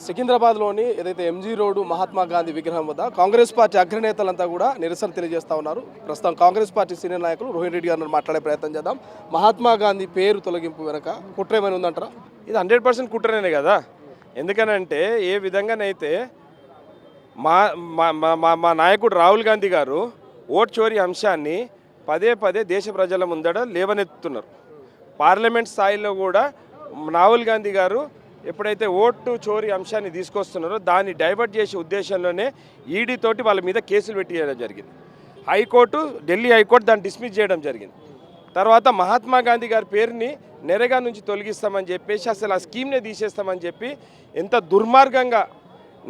సికింద్రాబాద్లోని ఏదైతే MG road Mahatma Gandhi విగ్రహం వద్ద కాంగ్రెస్ పార్టీ అగ్రనేతలంతా కూడా నిరసన తెలియజేస్తా ఉన్నారు. ప్రస్తుతం కాంగ్రెస్ పార్టీ సీనియర్ నాయకులు రోహిన్ రెడ్డి గారిని మాట్లాడే ప్రయత్నం చేద్దాం. మహాత్మా గాంధీ పేరు తొలగింపు వెనక కుట్ర ఏమైనా ఉందంటారా? ఇది 100% కుట్రనే కదా. ఎందుకనంటే ఏ విధంగానైతే మా మా నాయకుడు రాహుల్ గాంధీ గారు ఓట్ చోరీ అంశాన్ని పదే పదే దేశ ప్రజల ముందట లేవనెత్తుతున్నారు. పార్లమెంట్ స్థాయిలో కూడా రాహుల్ గాంధీ గారు ఎప్పుడైతే ఓటు చోరీ అంశాన్ని తీసుకొస్తున్నారో దాన్ని డైవర్ట్ చేసే ఉద్దేశంలోనే ఈడీ తోటి వాళ్ళ మీద కేసులు పెట్టియడం జరిగింది. ఢిల్లీ హైకోర్టు దాన్ని డిస్మిస్ చేయడం జరిగింది. తర్వాత మహాత్మా గాంధీ గారి పేరుని నెరగా నుంచి తొలగిస్తామని చెప్పేసి అసలు ఆ స్కీమ్నే తీసేస్తామని చెప్పి ఎంత దుర్మార్గంగా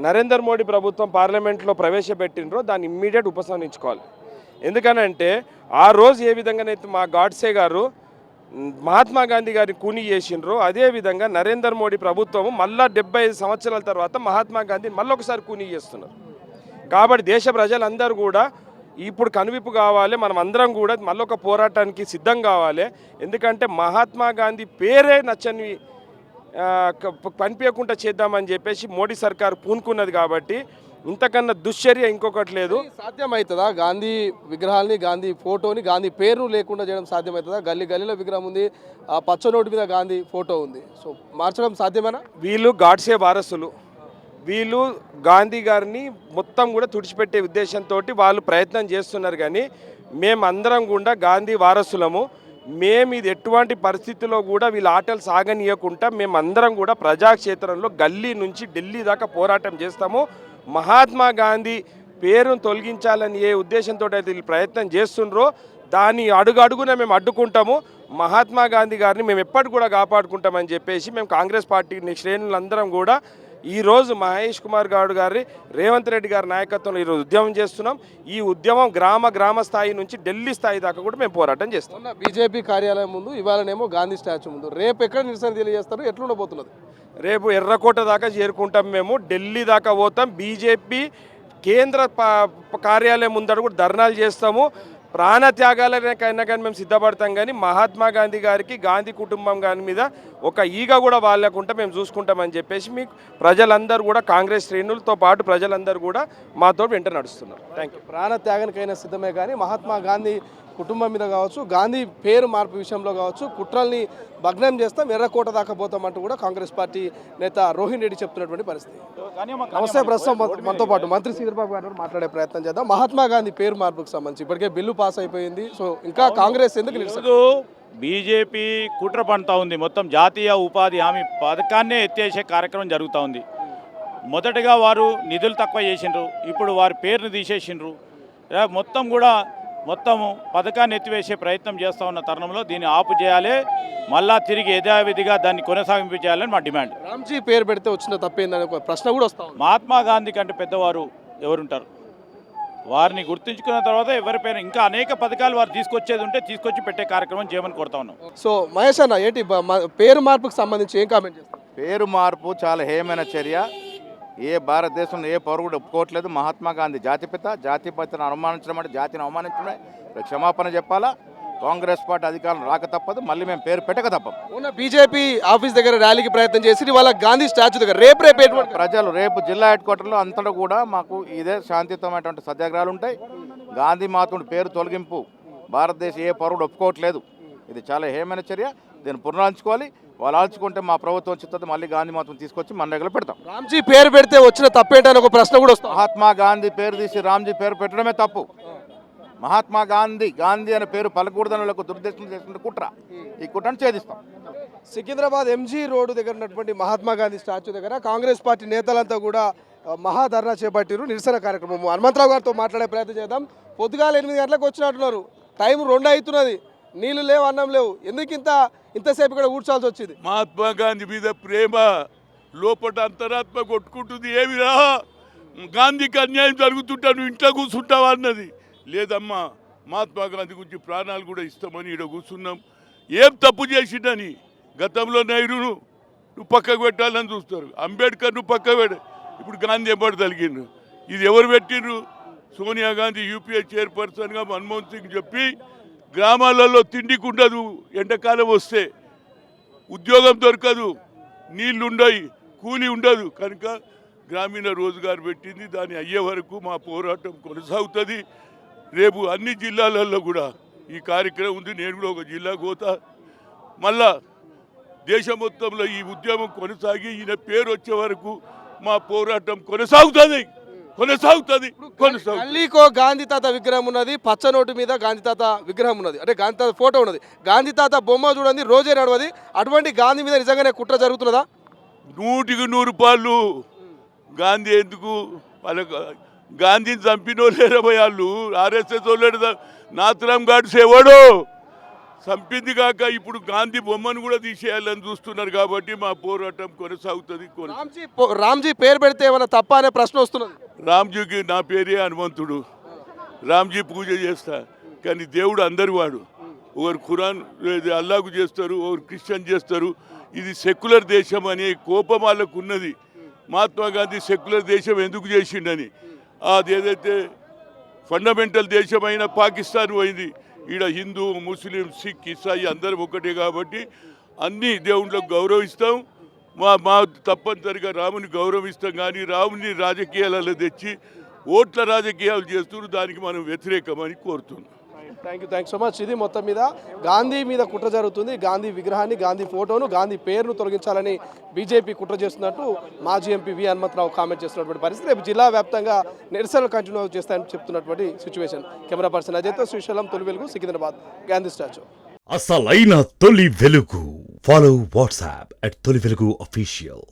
నరేంద్ర మోడీ ప్రభుత్వం పార్లమెంట్లో ప్రవేశపెట్టినరో దాన్ని ఇమ్మీడియట్ ఉపసంహరించుకోవాలి. ఎందుకనంటే ఆ రోజు ఏ విధంగానైతే మా గాడ్సే గారు మహాత్మా గాంధీ గారిని కూని చేసిండ్రో అదేవిధంగా నరేంద్ర మోడీ ప్రభుత్వము మళ్ళా 75 సంవత్సరాల తర్వాత మహాత్మా గాంధీని మళ్ళొకసారి కూని చేస్తున్నారు. కాబట్టి దేశ ప్రజలందరూ కూడా ఇప్పుడు కనువిప్పు కావాలి, మనం అందరం కూడా మళ్ళొక పోరాటానికి సిద్ధం కావాలి. ఎందుకంటే మహాత్మా గాంధీ పేరే నచ్చని కనిపించకుండా చేద్దామని చెప్పేసి మోడీ సర్కారు పూనుకున్నది. కాబట్టి ఇంతకన్నా దుశ్చర్య ఇంకొకటి లేదు. సాధ్యమవుతుందా? గాంధీ విగ్రహాన్ని, గాంధీ ఫోటోని, గాంధీ పేరు లేకుండా చేయడం సాధ్యమవుతుందా? గల్లీలో విగ్రహం ఉంది, ఆ పచ్చ నోటు మీద గాంధీ ఫోటో ఉంది, సో మార్చడం సాధ్యమేనా? వీళ్ళు గాడ్సే వారసులు, వీళ్ళు గాంధీ గారిని మొత్తం కూడా తుడిచిపెట్టే ఉద్దేశంతో వాళ్ళు ప్రయత్నం చేస్తున్నారు. కానీ మేమందరం కూడా గాంధీ వారసులము. మేము ఇది ఎటువంటి పరిస్థితుల్లో కూడా వీళ్ళ ఆటలు సాగనీయకుండా మేమందరం కూడా ప్రజాక్షేత్రంలో గల్లీ నుంచి ఢిల్లీ దాకా పోరాటం చేస్తాము. మహాత్మా గాంధీ పేరును తొలగించాలని ఏ ఉద్దేశంతో అయితే వీళ్ళు ప్రయత్నం చేస్తుండ్రో దాన్ని అడుగడుగున మేము అడ్డుకుంటాము. మహాత్మా గాంధీ గారిని మేము ఎప్పటికి కూడా కాపాడుకుంటామని చెప్పేసి మేము కాంగ్రెస్ పార్టీ శ్రేణులందరం కూడా ఈరోజు మహేష్ కుమార్ గౌడ్ గారి, రేవంత్ రెడ్డి గారి నాయకత్వంలో ఈరోజు ఉద్యమం చేస్తున్నాం. ఈ ఉద్యమం గ్రామ స్థాయి నుంచి ఢిల్లీ స్థాయి దాకా కూడా మేము పోరాటం చేస్తాం. బీజేపీ కార్యాలయం ముందు, ఇవాళనేమో గాంధీ స్టాచ్యూ ముందు, రేపు ఎక్కడ నిరసన తెలియజేస్తారు? ఎట్లుండబోతున్నది? రేపు ఎర్రకోట దాకా చేరుకుంటాం, మేము ఢిల్లీ దాకా పోతాం. బీజేపీ కేంద్ర కార్యాలయం ముందర కూడా ధర్నాలు చేస్తాము. ప్రాణత్యాగాలకైనా కానీ మేము సిద్ధపడతాం. కానీ మహాత్మా గాంధీ గారికి, గాంధీ కుటుంబం గారి మీద ఒక ఈగ కూడా వాళ్ళకుండా మేము చూసుకుంటామని చెప్పేసి మీకు ప్రజలందరూ కూడా, కాంగ్రెస్ శ్రేణులతో పాటు ప్రజలందరూ కూడా మాతో వెంట నడుస్తున్నారు. Thank you. ప్రాణత్యాగానికైనా సిద్ధమే, కానీ మహాత్మా గాంధీ కుటుంబం మీద కావచ్చు, గాంధీ పేరు మార్పు విషయంలో కావచ్చు, కుట్రల్ని భగ్నం చేస్తాం, ఎర్రకోట దాకా పోతామంటూ కూడా కాంగ్రెస్ పార్టీ నేత రోహిన్ రెడ్డి చెప్తున్నటువంటి పరిస్థితి. నమస్తే. ప్రస్తుతం మనతో పాటు మంత్రి శ్రీధర్బాబు గారు మాట్లాడే ప్రయత్నం చేద్దాం. మహాత్మా గాంధీ పేరు మార్పుకు సంబంధించి ఇప్పటికే బిల్లు పాస్ అయిపోయింది, సో ఇంకా కాంగ్రెస్ ఎందుకు నిరసన? బీజేపీ కుట్ర పండుతూ ఉంది. మొత్తం జాతీయ ఉపాధి హామీ పథకాన్నే ఎత్తేసే కార్యక్రమం జరుగుతూ ఉంది. మొదటగా వారు నిధులు తక్కువ చేసిండ్రు, ఇప్పుడు వారి పేరును తీసేసిండ్రు. మొత్తం పథకాన్ని ఎత్తివేసే ప్రయత్నం చేస్తూ ఉన్న తరుణంలో దీన్ని ఆపు చేయాలి, మళ్ళా తిరిగి యథావిధిగా దాన్ని కొనసాగింపు చేయాలని మా డిమాండ్. రామ్జీ పేరు పెడితే వచ్చిన తప్పేందని ఒక ప్రశ్న కూడా వస్తాం. మహాత్మా గాంధీ కంటే పెద్దవారు ఎవరుంటారు? వారిని గుర్తుంచుకున్న తర్వాత ఎవరిపైన ఇంకా అనేక పథకాలు వారు తీసుకొచ్చేది ఉంటే తీసుకొచ్చి పెట్టే కార్యక్రమం చేయమని కోరుతా ఉన్నాం. సో మహేష్ అన్న, ఏంటి పేరు మార్పుకు సంబంధించి ఏం కామెంట్ చేస్తారు? పేరు మార్పు చాలా హేయమైన చర్య. ఏ భారతదేశంలో ఏ పౌరుడు ఒప్పుకోవట్లేదు. మహాత్మా గాంధీ జాతిపితను అవమానించడం అంటే జాతిని అవమానించడమే. క్షమాపణ చెప్పాలా. కాంగ్రెస్ పార్టీ అధికారం రాక తప్పదు, మళ్ళీ మేము పేరు పెట్టక తప్పదు. ఉన్న బీజేపీ ఆఫీస్ దగ్గర ర్యాలీకి ప్రయత్నం చేసి వాళ్ళ గాంధీ స్టాచ్యూ దగ్గర ప్రజలు రేపు జిల్లా హెడ్ క్వార్టర్లో అంతటా కూడా మాకు ఇదే శాంతియుతమైనటువంటి సత్యాగ్రహాలు ఉంటాయి. గాంధీ మహాత్ముడి పేరు తొలగింపు భారతదేశం ఏ పౌరుడు ఒప్పుకోవట్లేదు. ఇది చాలా హేయమైన చర్య. దీన్ని పునరాల్చుకోవాలి. వాళ్ళు ఆల్చుకుంటే మా ప్రభుత్వం వచ్చింది, మళ్ళీ గాంధీ మహాత్మ తీసుకొచ్చి మన దగ్గర పెడతాం. రామ్జీ పేరు పెడితే వచ్చిన తప్పేంటని ఒక ప్రశ్న కూడా వస్తుంది. మహాత్మా గాంధీ పేరు తీసి రామ్జీ పేరు పెట్టడమే తప్పు. మహాత్మా గాంధీ అనే పేరు పలకూడదని దుర్దేశం చేసిన కుట్ర. ఈ కుట్రను ఛేదిస్తాం. సికింద్రాబాద్ ఎంజీ రోడ్డు దగ్గర ఉన్నటువంటి మహాత్మా గాంధీ స్టాచ్యూ దగ్గర కాంగ్రెస్ పార్టీ నేతలంతా కూడా మహాధర్నా చేపట్టారు, నిరసన కార్యక్రమం. హనుమంతరావు గారితో మాట్లాడే ప్రయత్నం చేద్దాం. పొద్దుగాల 8 గంటలకు వచ్చినట్టున్నారు, టైం 2 అవుతున్నది, నీళ్లు లేవు, అన్నం లేవు, ఎందుకు ఇంతసేపు ఇక్కడ కూర్చోాల్సి వచ్చింది? మహాత్మా గాంధీ మీద ప్రేమ లోపల అంతరాత్మ కొట్టుకుంటుంది. ఏమిరా గాంధీకి అన్యాయం జరుగుతుంటా నువ్వు ఇంట్లో కూర్చుంటావా అన్నది. లేదమ్మా, మహాత్మా గాంధీ గురించి ప్రాణాలు కూడా ఇస్తామని ఇక్కడ కూర్చున్నాం. ఏం తప్పు చేసిండని గతంలో నెహ్రూను నువ్వు పక్కకు పెట్టాలని చూస్తారు, అంబేద్కర్ నువ్వు పక్కకు పెట్ట, ఇప్పుడు గాంధీ ఎంబడి తలిగిండ్రు. ఇది ఎవరు పెట్టిండ్రు? సోనియా గాంధీ యూపీఏ చైర్పర్సన్గా మన్మోహన్ సింగ్ చెప్పి గ్రామాలలో తిండికి ఉండదు, ఎండాకాలం వస్తే ఉద్యోగం దొరకదు, నీళ్లుండయి, కూలి ఉండదు కనుక గ్రామీణ రోజుగారు పెట్టింది. దాని అయ్యే వరకు మా పోరాటం కొనసాగుతుంది. రేపు అన్ని జిల్లాలలో కూడా ఈ కార్యక్రమం ఉంది. నేను కూడా ఒక జిల్లాకు పోతా. మళ్ళా దేశం మొత్తంలో ఈ ఉద్యమం కొనసాగి ఈయన పేరు వచ్చే వరకు మా పోరాటం కొనసాగుతుంది. గల్లీకో గాంధీ తాత విగ్రహం ఉన్నది, పచ్చ నోటు మీద గాంధీ తాత విగ్రహం ఉన్నది, అంటే గాంధీ తాత ఫోటో ఉన్నది. గాంధీ తాత బొమ్మ చూడండి, రోజే నడవది. అటువంటి గాంధీ మీద నిజంగానే కుట్ర జరుగుతున్నదా? 100% గాంధీ ఎందుకు వాళ్ళకు గాంధీని చంపినో లేరు వాళ్ళు. ఆర్ఎస్ఎస్ వాళ్ళు నాథరాం గాడ్స్ ఎవడో చంపింది కాక ఇప్పుడు గాంధీ బొమ్మను కూడా తీసేయాలని చూస్తున్నారు. కాబట్టి మా పోరాటం కొనసాగుతుంది. రామ్జీ పేరు పెడితే ఏమైనా తప్ప అనే ప్రశ్న వస్తున్నది. రామ్జీకి నా పేరే హనుమంతుడు. రామ్జీ పూజ చేస్తా. కానీ దేవుడు అందరి వాడు. ఒకరు ఖురాన్ అల్లాకు చేస్తారు, ఒకరు క్రిస్టియన్ చేస్తారు. ఇది సెక్యులర్ దేశం అనే కోపం వాళ్ళకు ఉన్నది. మహాత్మా గాంధీ సెక్యులర్ దేశం ఎందుకు చేసిండని. అది ఏదైతే ఫండమెంటల్ దేశమైన పాకిస్తాన్ పోయింది. ఈడ హిందూ, ముస్లిం, సిక్, ఇసాయి అందరం ఒకటే. కాబట్టి అన్ని దేవుళ్ళకు గౌరవిస్తాం. మా తప్పనిసరిగా రాముని గౌరవిస్తాం. కానీ రాముని రాజకీయాలలో తెచ్చి ఓట్ల రాజకీయాలు చేస్తున్నారు. దానికి మనం వ్యతిరేకమని కోరుతున్నాం. Thank so much. ఇది మొత్తం మీద గాంధీ మీద కుట్ర జరుగుతుంది. గాంధీ విగ్రహాన్ని, గాంధీ ఫోటోను, గాంధీ పేరును తొలగించాలని బీజేపీ కుట్ర చేస్తున్నట్టు మాజీ ఎంపీ వి హనుమంతరావు కామెంట్ చేస్తున్నటువంటి పరిస్థితి. రేపు జిల్లా వ్యాప్తంగా నిరసనలు కంటిన్యూ చేస్తాయని చెప్తున్నటువంటి సిచ్యువేషన్. కెమెరా పర్సన్ అజయ్తో శ్రీశైలం, తొలి వెలుగు, సికింద్రాబాద్, గాంధీ స్టాచ్యూ. అసలైన తొలి వెలుగు. ఫాలో వాట్సాప్ @తొలి వెలుగు official.